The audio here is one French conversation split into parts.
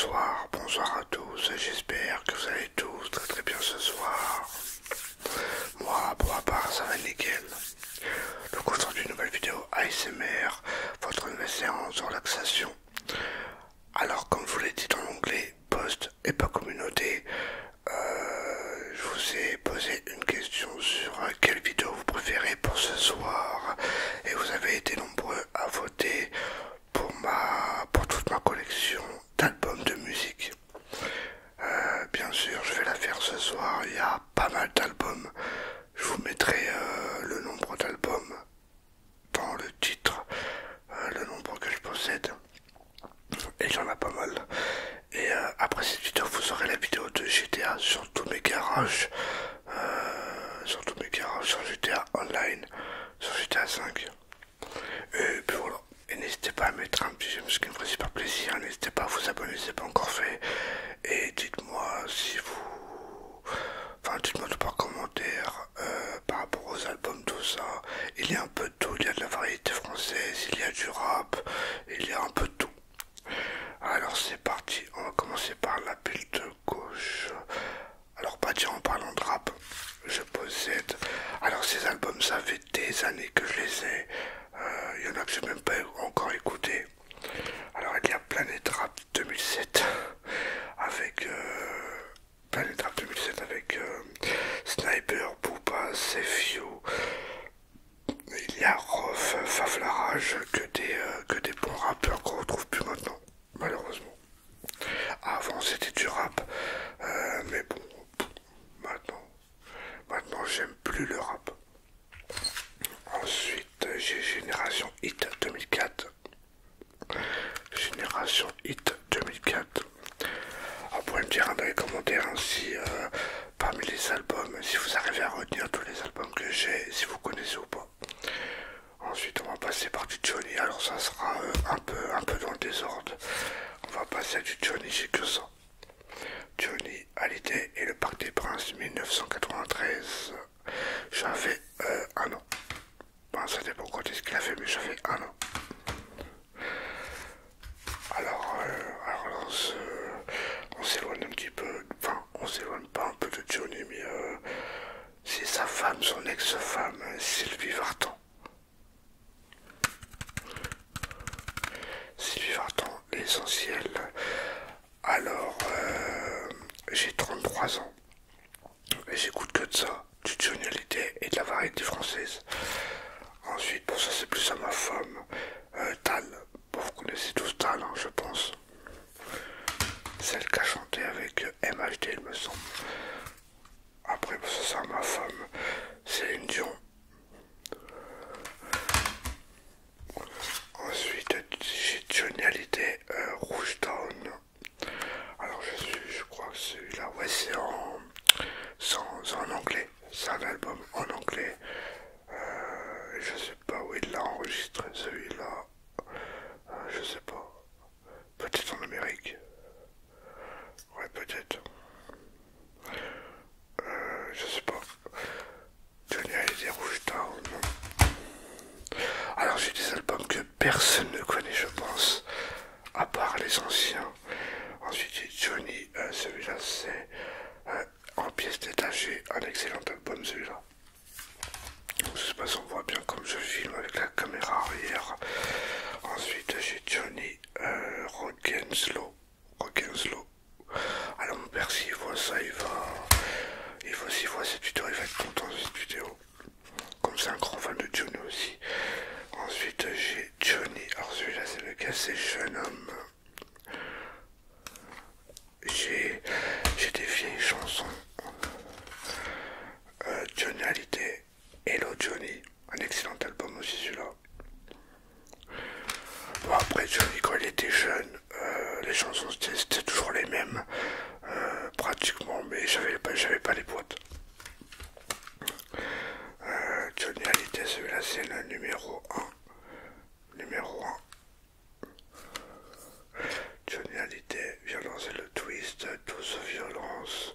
bonsoir à tous, j'espère que vous allez tous très bien ce soir. Moi, pour ma part, ça va nickel. Donc aujourd'hui, nouvelle vidéo ASMR, votre nouvelle séance de relaxation. Alors, comme je vous l'ai dit dans l'onglet post et pas communauté, je vous ai posé une question sur quelle vidéo vous préférez pour ce soir. Et vous avez été nombreux à voter pour toute ma collection d'albums de musique. Bien sûr, je vais la faire ce soir. Il y a pas mal d'albums. Je vous mettrai le nombre d'albums dans le titre, le nombre que je possède. Et il y en a pas mal. Et après cette vidéo, vous aurez la vidéo de GTA sur tous mes garages. Sur GTA Online, sur GTA 5. Et puis voilà. Et n'hésitez pas à mettre un petit j'aime, ce qui me ferait super plaisir. N'hésitez pas à vous abonner si ce n'est pas encore fait. Et dites-moi si vous... Enfin, dites-moi tout par commentaire par rapport aux albums, tout ça. Il y a un peu de tout. Il y a de la variété française, il y a du rap, il y a un peu de tout. Alors c'est parti. On va commencer par la pile de gauche. Alors pas dire en parlant de rap, je possède. Alors ces albums, ça fait des années que je les ai. Il y en a que j'ai même pas encore écouté. Alors il y a Planet Rap 2007 avec Sniper, Booba, Sefio. Il y a Rof, Faflarage, que des bons rappeurs qu'on retrouve plus maintenant, malheureusement. Avant c'était du rap, mais bon, maintenant j'aime plus le rap. Ensuite j'ai Génération Hit 2004. Génération Hit 2004. Vous pouvez me dire dans les commentaires si parmi les albums, si vous arrivez à retenir tous les albums que j'ai, si vous connaissez ou pas. Ensuite on va passer par du Johnny, alors ça sera un peu dans le désordre. On va passer à du Johnny, j'ai que ça. Johnny Hallyday et le Parc des Princes 1993. J'avais un an. Bon, ça dépend quand est-ce qu'il a fait, mais j'avais un an. Alors là, on s'éloigne un petit peu, enfin on s'éloigne pas un peu de Johnny, mais c'est sa femme, son ex-femme, Sylvie Vartan. Sylvie Vartan, l'essentiel. Alors, j'ai 33 ans et j'écoute que de ça, du Johnny Hallyday et de la variété française. Ensuite, pour ça c'est plus à ma femme, Tal. Bon, vous connaissez tous Tal, hein, je pense. Celle qui a chanté avec MHD, il me semble. Après, pour ça c'est à ma femme, Céline Dion. Ensuite, j'ai Johnny Hallyday, Rouge Town. Alors je crois que celui-là, ouais, c'est en anglais. C'est un album en anglais. Je sais pas où il l'a enregistré celui-là. Je sais pas. Peut-être en Amérique. Ouais, peut-être. Je sais pas. Johnny Hallyday, Rouge Town. Alors j'ai des albums que personne ne connaît, je pense, à part les anciens. Ensuite j'ai Johnny, celui-là c'est en pièces détachées, un excellent album celui-là. Je sais pas si on voit bien comme je filme avec la caméra arrière. Ensuite j'ai Johnny, Rock and Slow. Alors mon père s'il voit ça, s'il voit cette vidéo, il va être content de cette vidéo. Comme c'est un grand fan de Johnny aussi. Ensuite j'ai Johnny, alors celui-là c'est lequel, c'est Jeune Homme. J'ai des vieilles chansons. Johnny Hallyday, Hello Johnny, un excellent album aussi celui-là. Bon après Johnny quand il était jeune, les chansons c'était toujours les mêmes, pratiquement, mais j'avais pas les boîtes. Johnny Hallyday, celui-là c'est le numéro 1. Johnny Hallyday, Violence et le Twist, Douce Violence.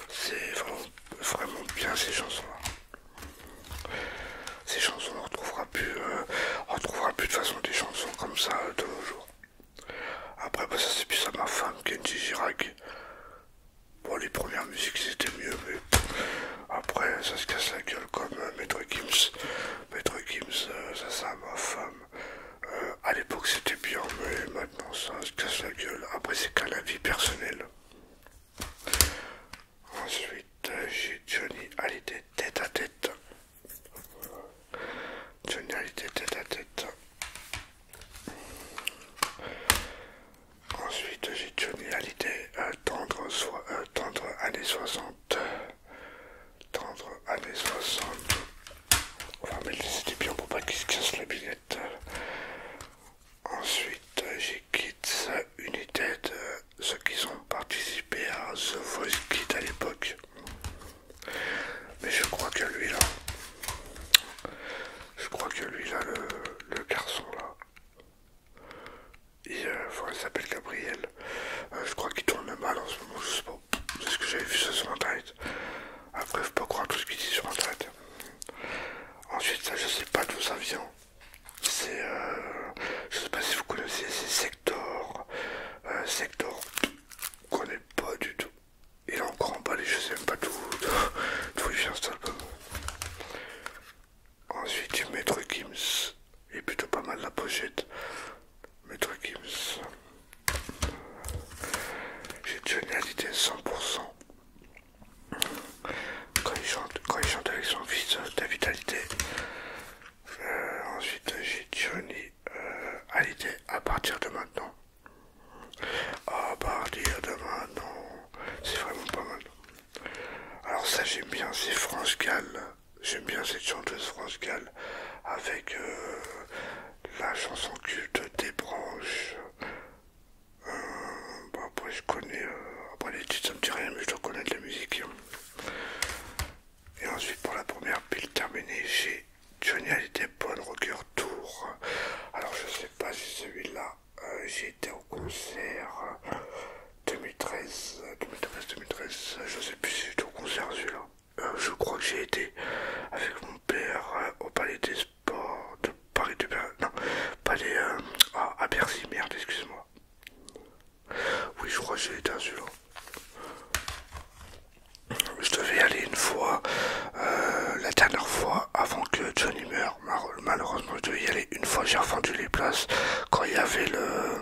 C'est vraiment bien ces chansons-là. Ces chansons, on retrouvera plus de façon des chansons comme ça de nos jours. Après, bah, ça c'est plus à ma femme, Kenji plus de vitalité. Ensuite j'ai Johnny Hallyday à partir de maintenant. À partir de maintenant, c'est vraiment pas mal. Alors ça j'aime bien, c'est France Gall. J'aime bien cette chanteuse France Gall avec la chanson culte des branches. Bon, après je connais, après les titres ça me dit rien mais je dois connaître la musique. Et ensuite pour la première pile terminée j'ai Johnny Hallyday Bonne Rocker Tour. Alors je sais pas si celui-là j'ai été au concert 2013, je sais plus si j'étais au concert celui-là. Je crois que j'ai été avec mon père au Palais des Sports de Paris de Bercy. Non, Palais à Bercy, merde, excuse-moi. Oui, je crois que j'ai été à celui-là. Je devais y aller une fois, la dernière fois avant que Johnny meure. Malheureusement, je devais y aller une fois. J'ai revendu les places quand il y avait le.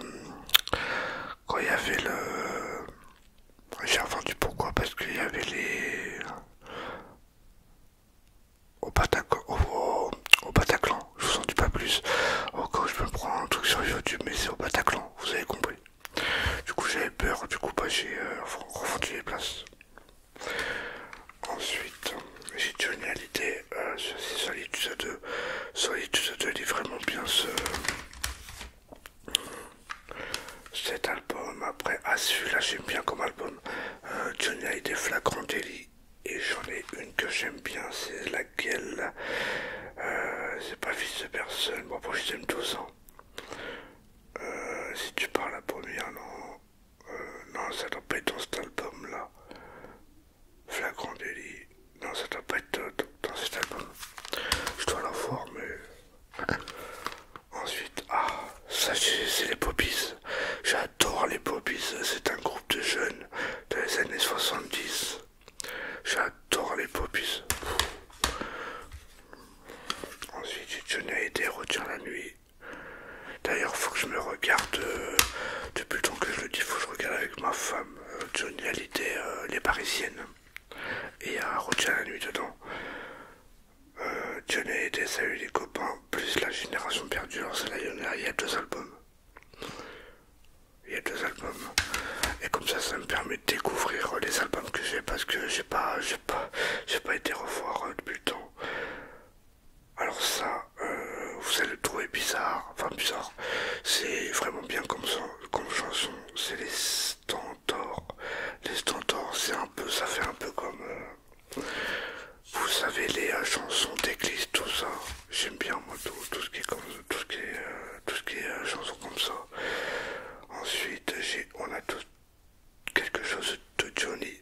J'ai revendu pourquoi? Parce qu'il y avait les. Au Bataclan, je vous en dis pas plus. Au cas où je me prends un truc sur YouTube, mais c'est au Bataclan, vous avez compris. Du coup, j'avais peur, du coup, bah, j'ai revendu les places. Ensuite, j'ai Johnny Hallyday, c'est Solitude 2. Solitude 2, il est vraiment bien cet album. Après, celui-là, j'aime bien comme album. Johnny Hallyday Flagrant Délit. Et j'en ai une que j'aime bien, c'est laquelle c'est pas Fils de personne, bon après je t'aime 12 ans. Si tu parles la première, non. Non, ça doit pas être dans cet album là. Flagrant Délit. Non, ça doit pas être dans cet album. Je dois la voir, mais. Ensuite, ça c'est les Poppies. J'adore les Poppies, c'est un groupe de jeunes des années 70. J'adore les Poppies. Ensuite, j'ai Johnny Hallyday Retient la nuit. D'ailleurs, faut que je me regarde, depuis le temps que je le dis, faut que je regarde avec ma femme Johnny Hallyday, les Parisiennes. Et il y a Retient la nuit dedans. Johnny Hallyday, Salut les copains, plus La Génération perdue. Alors celle-là, il y a 2 albums. Il y a 2 albums. Et comme ça me permet de découvrir les albums que j'ai parce que j'ai pas été revoir depuis le temps. Alors ça, vous allez le trouver bizarre, enfin bizarre. C'est vraiment bien comme chanson. C'est les Stentors. Les Stentors, c'est un peu, ça fait un peu comme, vous savez, les chansons d'église, tout ça. J'aime bien moi tout ce qui est comme, tout ce qui est chansons comme ça. Ensuite, on a quelque chose de Johnny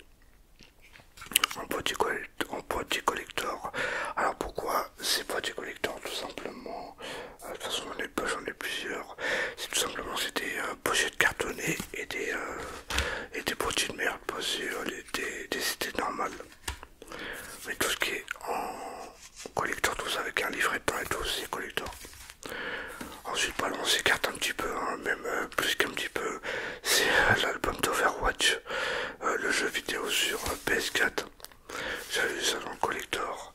en boîtier collector. Alors pourquoi c'est boîtier collector? Tout simplement, de toute façon j'en ai plusieurs. C'est tout simplement c'est des pochettes cartonnées et des boîtiers de merde, des CD normales. Mais tout ce qui est en collector, tout ça avec un livret dedans et tout, c'est collector. Ensuite, bah, on s'écarte un petit peu, hein, même plus qu'un petit peu. C'est l'album d'Overwatch, le jeu vidéo sur PS4. J'avais vu ça dans le collector.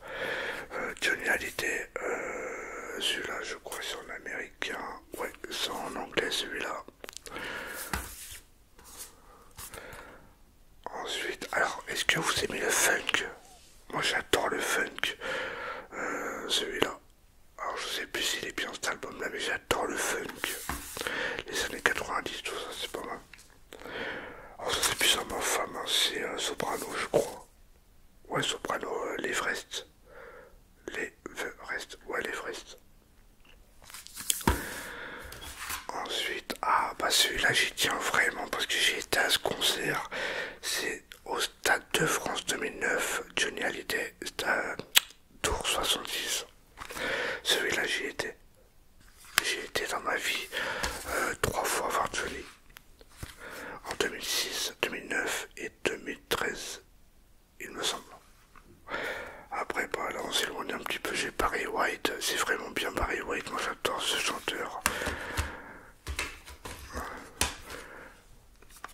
Johnny Hallyday, celui-là, je crois, c'est en américain. Ouais, c'est en anglais, celui-là. Ensuite, alors, est-ce que vous aimez le funk? Moi, j'adore le funk. Celui-là. Alors je sais plus s'il est bien cet album là mais j'adore le funk. Les années 90 tout ça c'est pas mal. Alors ça c'est plus à ma femme, hein, c'est Soprano je crois. Ouais Soprano, l'Everest. Ouais l'Everest. Ensuite, bah celui-là j'y tiens vraiment parce que j'ai été à ce concert. C'est au Stade de France 2009, Johnny Hallyday, Tour 66. Celui-là j'y étais. J'ai été dans ma vie 3 fois voir Johnny. En 2006, 2009 et 2013, il me semble. Après, bah là on s'éloigne un petit peu, j'ai Barry White. C'est vraiment bien Barry White, moi j'adore ce chanteur.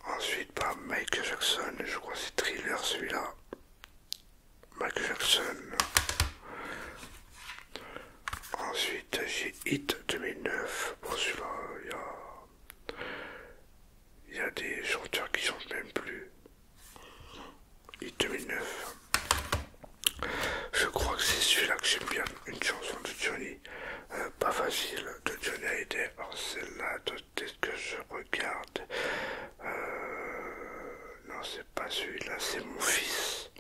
Ensuite, bah Michael Jackson, je crois que c'est Thriller celui-là. Michael Jackson. Hit 2009. Bon, celui-là, il y a des chanteurs qui chantent même plus. Hit 2009. Je crois que c'est celui-là que j'aime bien. Une chanson de Johnny. Pas facile, de Johnny Hallyday. Alors celle-là, peut-être que je regarde. Non, c'est pas celui-là, c'est Mon Fils.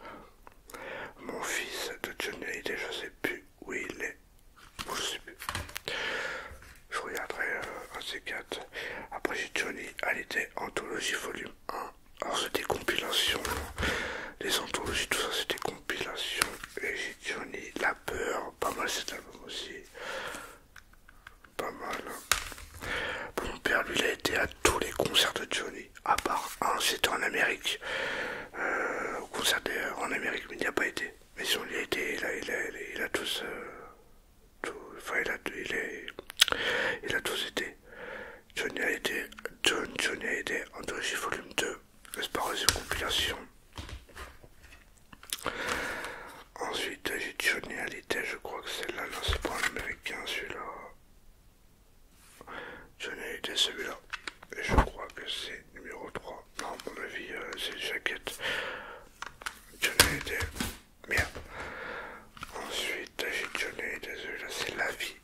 Mon Fils de Johnny Hallyday, je sais plus où il est. Je sais plus. Je regarderai un C4. Après j'ai Johnny Hallyday Anthologie volume 1. Alors c'est des compilations. Les anthologies, tout ça c'est des compilations. Et j'ai Johnny La Peur. Pas mal cet album aussi. Pas mal. Mon père lui il a été à tous les concerts de Johnny. À part un, c'était en Amérique. Au concert en Amérique, mais il n'y a pas été. Mais si on y a été, il a tous... enfin il a tous été. Johnny a été Anthologie volume 2. C'est pas une compilation. Ensuite j'ai Johnny Hallyday, je crois que c'est là, non c'est pas un américain celui-là. Johnny Hallyday celui-là. Et je crois que c'est numéro 3. Non à mon avis c'est une jaquette. Johnny Hallyday. Merde. Ensuite j'ai Johnny Hallyday, celui-là c'est La Vie.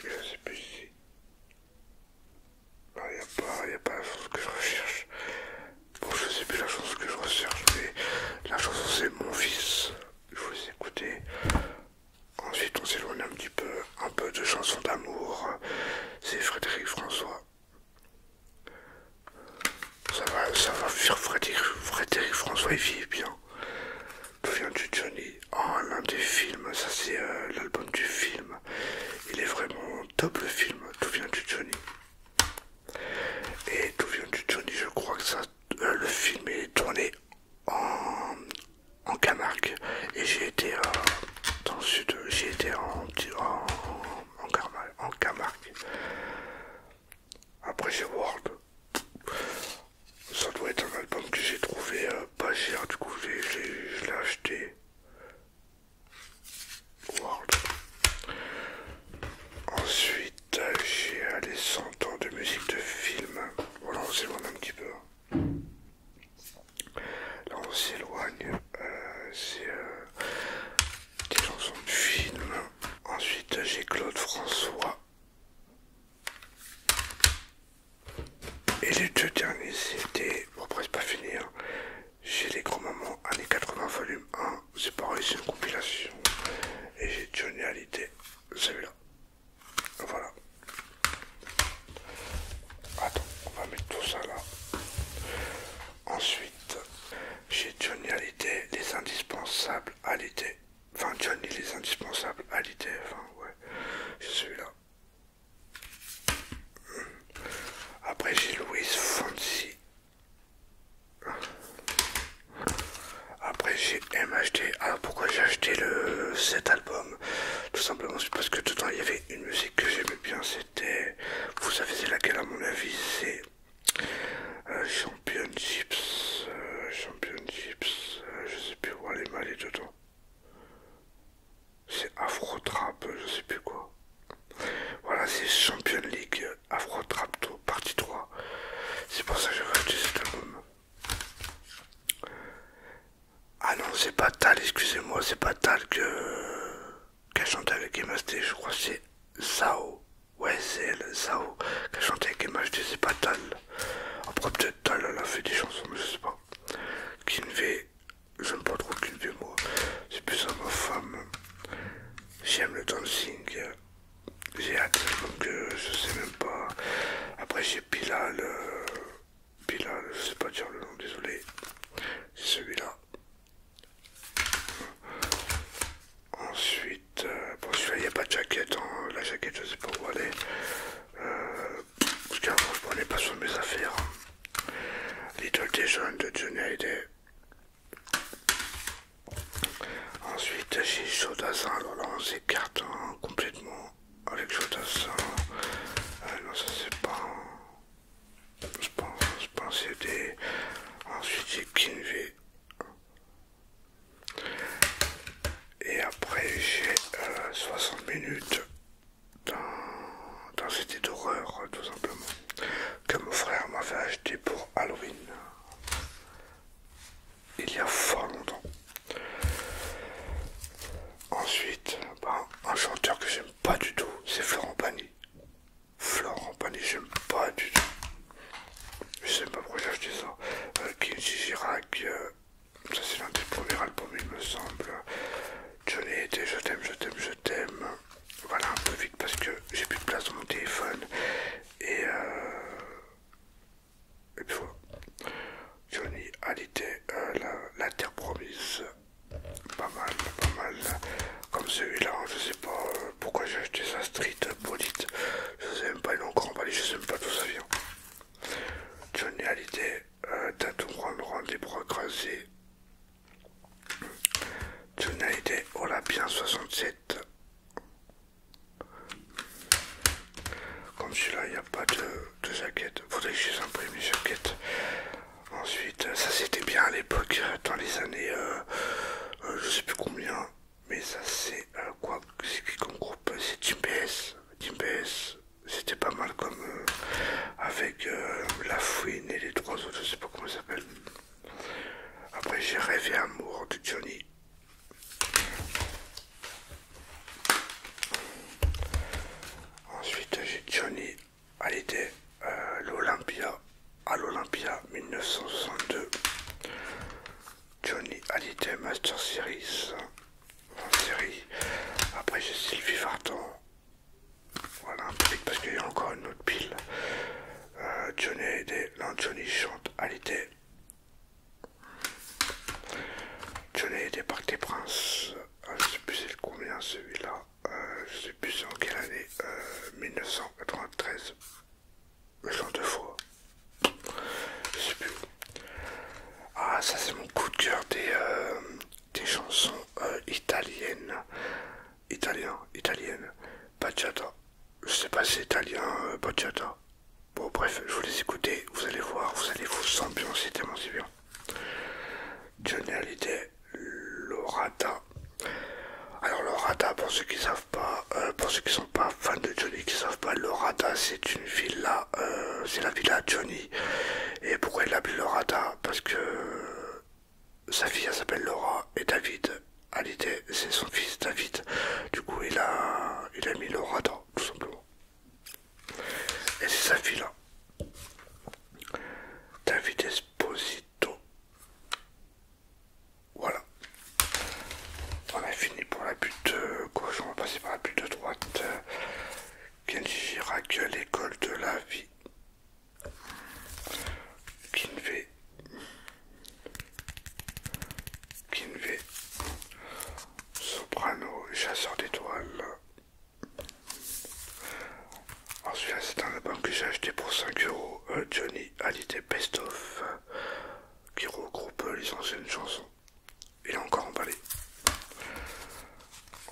Je sais plus si. Il n'y a pas la chanson que je recherche. Bon, je sais plus la chanson que je recherche, mais la chanson c'est Mon Fils. Il faut les écouter. Ensuite, on s'éloigne un peu de chansons d'amour. C'est Frédéric François. Ça va faire Frédéric François, il vit bien. D'où vient du Johnny? Oh, l'un des films, ça c'est l'album du film. Il est vraiment top le film. D'où vient du Johnny? Et d'où vient du Johnny? Je crois que ça, le film est tourné en Camargue. Et j'ai été dans le sud, j'ai été en Camargue. Après j'ai World. Ça doit être un album que j'ai trouvé pas cher, du coup je l'ai acheté. World. Ensuite j'ai les 100 ans de musique de film. Voilà, on s'éloigne un petit peu. Là on s'éloigne. C'est des chansons de film. Ensuite j'ai Claude François. Et les deux derniers c'était, bon après c'est pas fini hein. J'ai Les Grands-Mamans années 80 volume 1, c'est pareil c'est une compilation. Et j'ai Johnny Hallyday, celui-là. Voilà. Attends, on va mettre tout ça là. Ensuite, j'ai Johnny Hallyday, Les Indispensables Hallyday. Enfin Johnny Les Indispensables Hallyday, enfin ouais, c'est celui-là. Après j'ai Louise Fonsi. Après j'ai MHD. Alors pourquoi j'ai acheté cet album? Tout simplement c'est parce que dedans il y avait une musique que j'aimais bien. C'était, vous savez c'est laquelle à mon avis? C'est Championships. Je sais plus où elle est mal dedans. C'est Afro Trap, je sais plus quoi. Voilà, c'est Champion League Afro Trap partie 3. C'est pour ça que j'avais acheté cet album. Ah non, c'est pas Tal, excusez-moi, c'est pas Tal qu'elle chantait avec MHD, je crois que c'est Sao. Ouais, c'est elle, Sao, qu'elle chantait avec MHD, c'est pas Tal. Après, peut-être Tal, elle a fait des chansons, mais je sais pas. Kinvey, j'aime pas trop Kinvey, moi. C'est plus à ma femme. J'aime le dancing. J'ai hâte, donc je sais même pas. Après, j'ai Bilal. Bilal, je sais pas dire le nom, désolé. C'est celui-là. Ensuite, bon celui-là il n'y a pas de jaquette, hein. La jaquette je sais pas où elle est. Parce qu'avant je prenais pas sur mes affaires. L'idole des jeunes de Johnny Hallyday. Ensuite j'ai Chaudassin, alors là on s'écarte hein, complètement avec Chaudassin. Non ça c'est pas un CD. Ensuite j'ai Kinvey. Et après j'ai 60 minutes dans tout simplement, que mon frère m'avait acheté pour Halloween, il y a fort longtemps. Ensuite, un chanteur que j'aime pas du tout, c'est Florent Pagny. Florent Pagny, j'aime pas du tout. Je sais pas pourquoi j'ai acheté ça. Kenji Girac, ça c'est l'un des premiers albums il me semble. Johnny était je t'aime, je t'aime, je t'aime. Voilà, un peu vite parce que j'ai plus de place dans mon téléphone. Et puis voilà. Johnny Hallyday, la Terre Promise. Pas mal, pas mal. Comme celui-là, je sais pas pourquoi j'ai acheté ça, Street Polite. Je sais même pas, il est encore emballé, je sais même pas d'où ça vient. Johnny Hallyday, Tatou Ron des bras crasés. Johnny Hallyday, oh là bien 67. Comme celui-là, il n'y a pas de jaquette. Faudrait que je imprime les jaquettes. Ensuite, ça c'était bien à l'époque, dans les années, je sais plus combien. Mais ça c'est quoi? C'est qui comme groupe? C'est Team PS. Team PS, c'était pas mal comme avec La Fouine et les trois autres, je sais pas comment ça s'appelle. Après j'ai Rêvé Amour de Johnny. Ensuite j'ai Johnny Hallyday, l'Olympia, à l'Olympia 1962. Johnny Hallyday Master Series, en série. Après j'ai Sylvie Vartan. Voilà, un peu vite parce qu'il y a encore une autre pile. Johnny Hallyday, non, Johnny chante Hallyday. Johnny Hallyday Parc des Princes. Je sais plus c'est combien celui-là. Je sais plus en quelle année. 1993. Je chante deux fois. Je sais plus. Ah, ça c'est mon coup de cœur des chansons italiennes. Italiennes. Bachata. Je sais pas si c'est italien, bachata. Bon bref, je vous les écouter, vous allez voir, vous allez vous ambiancer tellement c'est bien. Johnny Hallyday, Lorada. Alors Lorada, pour ceux qui savent pas, pour ceux qui sont pas fans de Johnny, qui savent pas, Lorada c'est une villa, c'est la villa Johnny. Et pourquoi il l'appelle Lorada? Parce que sa fille elle s'appelle Laura et David Hallyday c'est son fils David. Du coup il a mis Lorada tout simplement. Et c'est sa fille là. David Esposito. Voilà. On a fini pour la butte gauche, on va passer par la butte de droite. Kenji Girac, l'école de la vie. Kinvé. Soprano, chasseur d'étoiles. Ensuite, c'est un album que j'ai acheté pour 5 €. Johnny Hallyday Best of, qui regroupe les anciennes chansons. Il est encore emballé.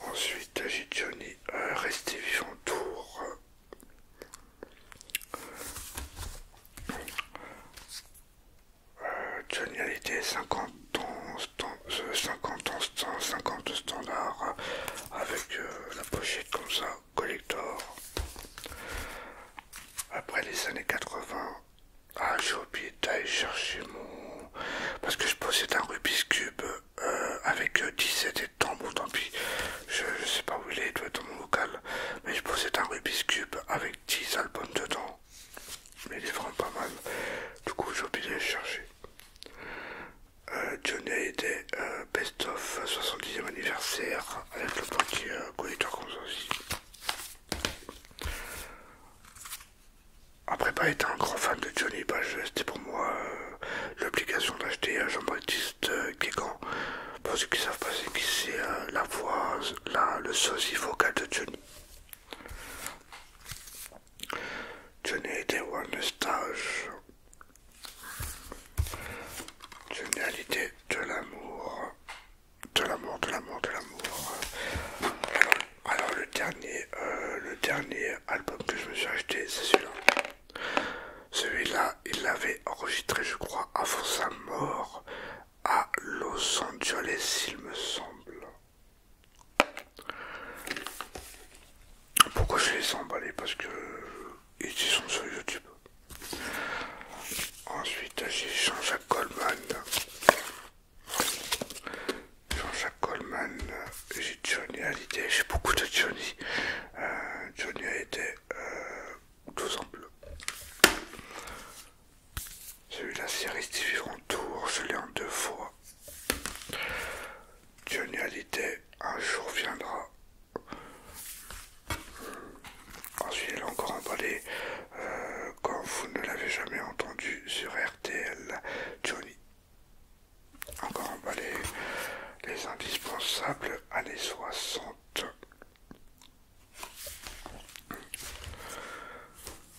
Ensuite, j'ai Johnny Resté vivant tour. Johnny Hallyday 50 ans, 50 standards avec la pochette comme ça, collector. Après les années 80, j'ai oublié d'aller chercher mon... Parce que je possède un Rubik's Cube avec 17 et tant bon tant pis. Je sais pas où il est, il doit être dans mon local. Mais je possède un Rubik's Cube avec 10 albums dedans. Mais il est vraiment pas mal. Du coup j'ai oublié d'aller chercher. Johnny Hallyday Best of 70e anniversaire avec le petit collecteur comme ça aussi. Après pas être un grand fan de Johnny, c'était pour moi l'obligation d'acheter Jean-Baptiste Guégan. Pour ceux qui savent pas c'est qui c'est la voix, le sosie vocal de Johnny. Johnny Hallyday One Stage. Johnny Hallyday de l'amour. De l'amour, de l'amour, de l'amour. Alors le dernier album que je me suis acheté, c'est celui-là. Celui-là, il l'avait enregistré, je crois, avant sa mort à Los Angeles, il me semble. Pourquoi je les ai emballés? Parce que ils y sont Hallyday, un jour viendra. Ensuite, elle a encore emballé quand vous ne l'avez jamais entendu sur RTL, Johnny. Encore emballé les indispensables années 60.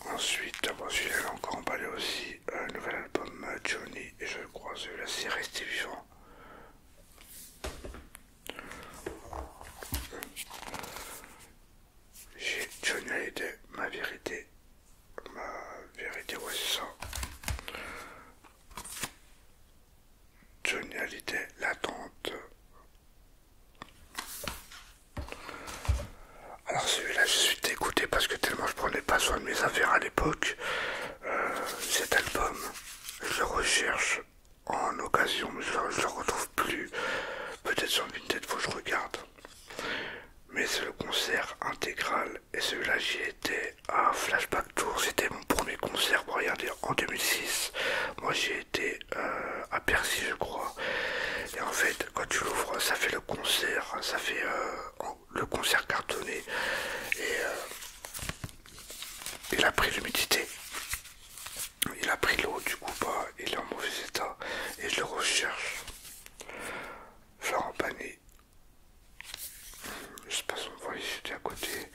Ensuite, elle a encore emballé aussi un nouvel album Johnny, et je crois celui-là c'est Resté Vivant. J'ai Johnny Hallyday, ma vérité, ouais c'est ça. Johnny Hallyday, l'attente. Alors celui-là je suis dégoûté parce que tellement je prenais pas soin de mes affaires à l'époque. Cet album, je le recherche en occasion, mais je le retrouve plus. Peut-être sur Vinted, faut que je regarde. Mais c'est le concert intégral, et celui-là j'y étais à Flashback Tour, c'était mon premier concert, pour regarder, en 2006. Moi j'y étais à Percy je crois. Et en fait quand tu l'ouvres ça fait le concert, ça fait le concert cartonné. Et il a pris l'humidité. Il a pris l'eau du coup pas, il est en mauvais état et je le recherche. Florent Pagny. Je sais pas si on voit ici, j'étais à côté.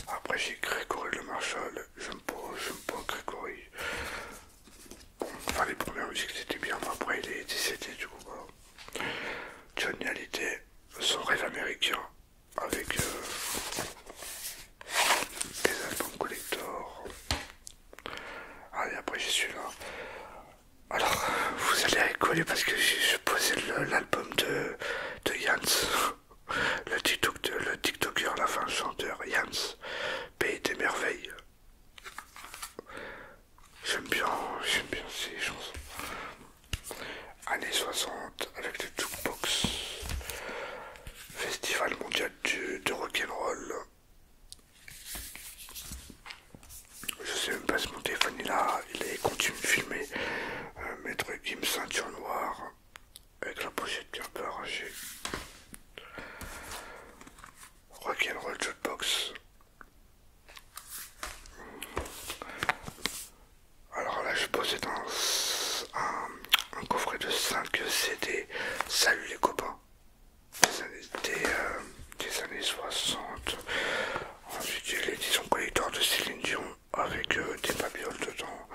Après j'ai Grégory Le Marchal. J'aime pas Grégory. Bon, enfin les premières musiques c'était bien, mais après il est décédé du coup. Voilà. Johnny Hallyday, son rêve américain, avec des albums collector. Allez, après j'ai celui-là. Alors, vous allez rigoler parce que je posais l'album de Yans, le TikToker, la fin chanteur Yans, Pays des merveilles. J'aime bien ces chansons. Années 60 avec le jukebox. Festival mondial de rock'n'roll. Je sais même pas si mon téléphone il est continue de filmer. Maître Gims, ceinture noire, avec la pochette qui est un peu arrachée. Rock'n'roll jukebox. Alors là je posais dans un coffret de 5 CD. Salut les copains. Des années 60. Ensuite j'ai l'édition collector de Céline Dion avec des babioles dedans,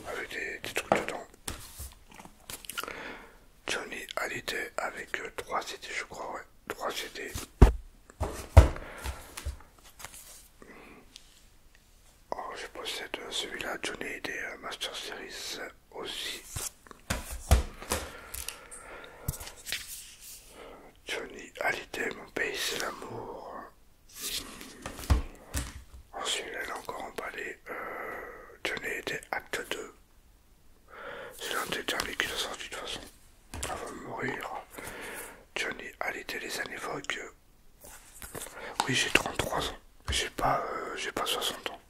avec des trucs dedans. Johnny Hallyday avec 3 CD je crois, ouais, 3 CD. Oh, je possède celui-là, Johnny Hallyday Master Series aussi. Johnny Hallyday, mon pays c'est l'amour. Ensuite elle a encore emballé Johnny Hallyday Acte 2. C'est l'un des derniers qu'il a sorti de toute façon. Avant de mourir. Johnny Hallyday les années Vogue. Oui j'ai 33 ans. J'ai pas 60 ans.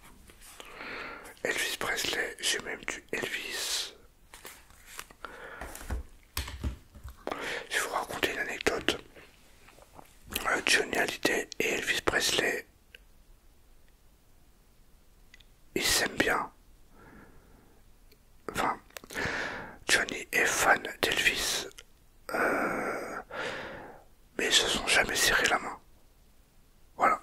Elvis Presley, j'ai même du Elvis. Je vais vous raconter une anecdote. Johnny Hallyday et Elvis Presley, ils s'aiment bien. Enfin, Johnny est fan d'Elvis, mais ils se sont jamais serré la main. Voilà.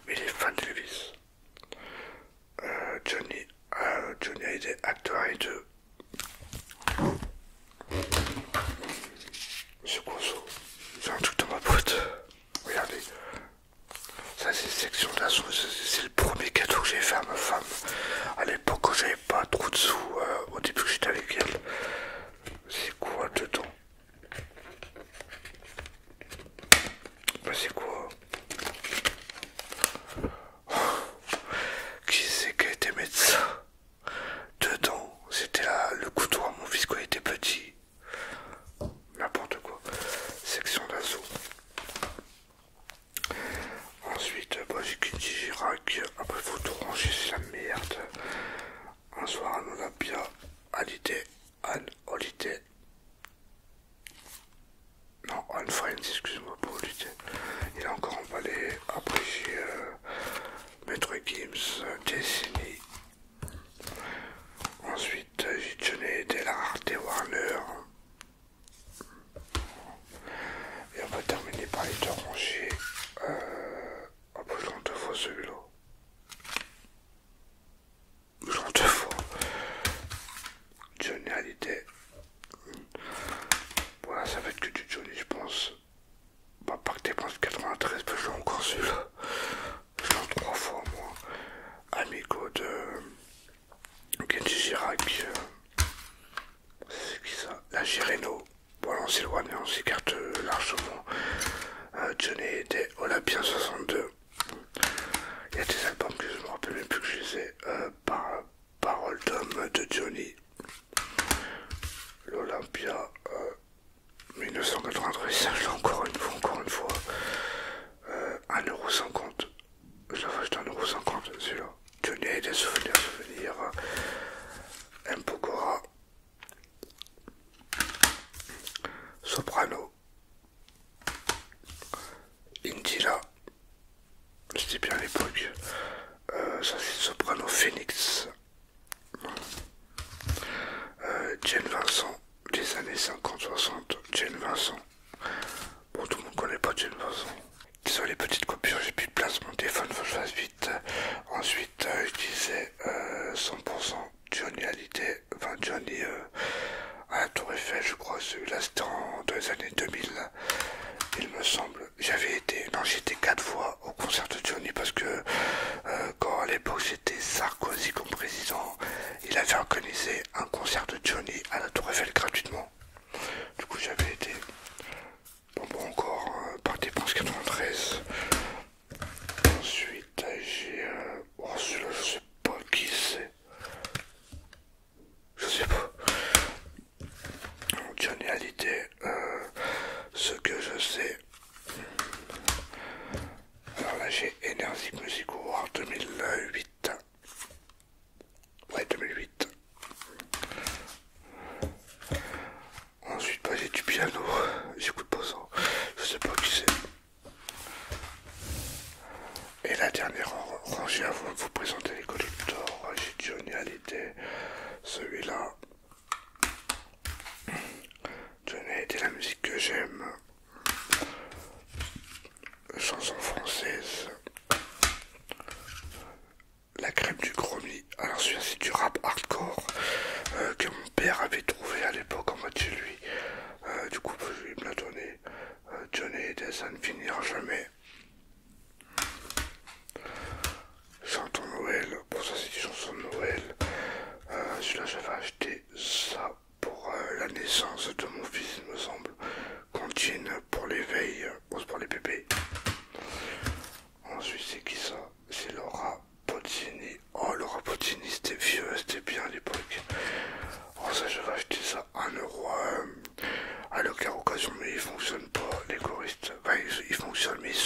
Mais il est fan d'Elvis. Johnny Hallyday, acte 1 et 2. C'est quoi ça? J'ai un truc dans ma boîte. Regardez. Ça c'est section d'assaut. C'est le premier cadeau que j'ai fait à ma femme. À l'époque où j'avais pas trop de sous, au début que j'étais avec elle. C'est quoi dedans? Bah c'est quoi? Qui c'est qui a été mettre ça dedans? C'était On va terminer par les deux rangées. Oh bah je l'en deux fois celui-là. Je l'en deux fois. Johnny Hallyday. Voilà, ça va être que du Johnny, je pense. Bah, Parc des Princes 93, bah, je l'ai encore celui-là. Je l'ai en trois fois, moi. Amigo de Kenji Girac. C'est qui ça? La Gireno. Bon, on s'éloigne, on s'écarte largement. Johnny Hallyday, Olympia 62. Il y a des albums que je me rappelle même plus que je les ai. Parole d'homme de Johnny. L'Olympia 1993, ça je l'ai encore une fois. 1,50€. Je l'avais acheté 1,50€ celui-là. Johnny Hallyday, souvenirs. M. Pokora. Soprano. Indila. C'était bien à l'époque. Ça c'est Soprano Phoenix. Jane Vincent, des années 50-60. Jane Vincent. Bon, tout le monde connaît pas Jane Vincent. Désolé, petite coupure, j'ai plus de place, mon téléphone, faut que je fasse vite. Ensuite, je disais 100% Johnny Hallyday, enfin Johnny à la Tour Eiffel, je crois. Celui-là, c'était dans les années 2000, il me semble. J'avais été, non, j'étais 4 fois au concert de Johnny parce que quand à l'époque c'était Sarkozy comme président, il avait organisé un concert de Johnny à la Tour Eiffel gratuitement. Du coup, j'avais été. Bon, encore Parc des Princes 93. Ensuite, j'ai. Oh, celui-là, je sais pas qui c'est. Je sais pas. Johnny Hallyday. Ce que je sais. Alors là, j'ai Energy Music Award 2008. Ouais, 2008. Ensuite, bah, j'ai du piano. J'écoute pas ça. Je sais pas qui c'est. Et la dernière rangée avant de vous présenter les collectors, j'ai Johnny Hallyday. Celui-là. Johnny Hallyday, la musique que j'aime. Chanson française. La crème du chromie. Alors celui-là c'est du rap hardcore que mon père avait trouvé à l'époque en mode chez lui. Du coup je lui me l'a donné. Johnny Hallyday, ça ne finira jamais. Chantons Noël. Bon ça c'est des chansons de Noël. Celui-là j'avais acheté ça pour la naissance de mon fils il me semble. Contine pour l'éveil. Bon c'est pour les bébés. Ensuite c'est qui ça? C'est Laura Pausini. Oh Laura Pausini c'était vieux, c'était bien à l'époque. Oh ça je vais acheter ça 1€ à l'occasion mais il fonctionne pas les choristes. Enfin, il fonctionne mais il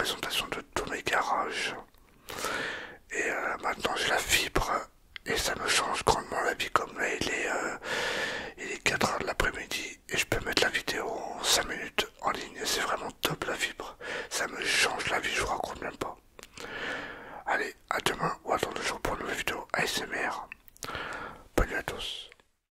présentation de tous mes garages. Et maintenant j'ai la fibre et ça me change grandement la vie. Comme là il est 4 heures de l'après-midi et je peux mettre la vidéo en 5 minutes en ligne. C'est vraiment top la fibre. Ça me change la vie, je vous raconte même pas. Allez, à demain ou à dans 2 jours pour une nouvelle vidéo ASMR.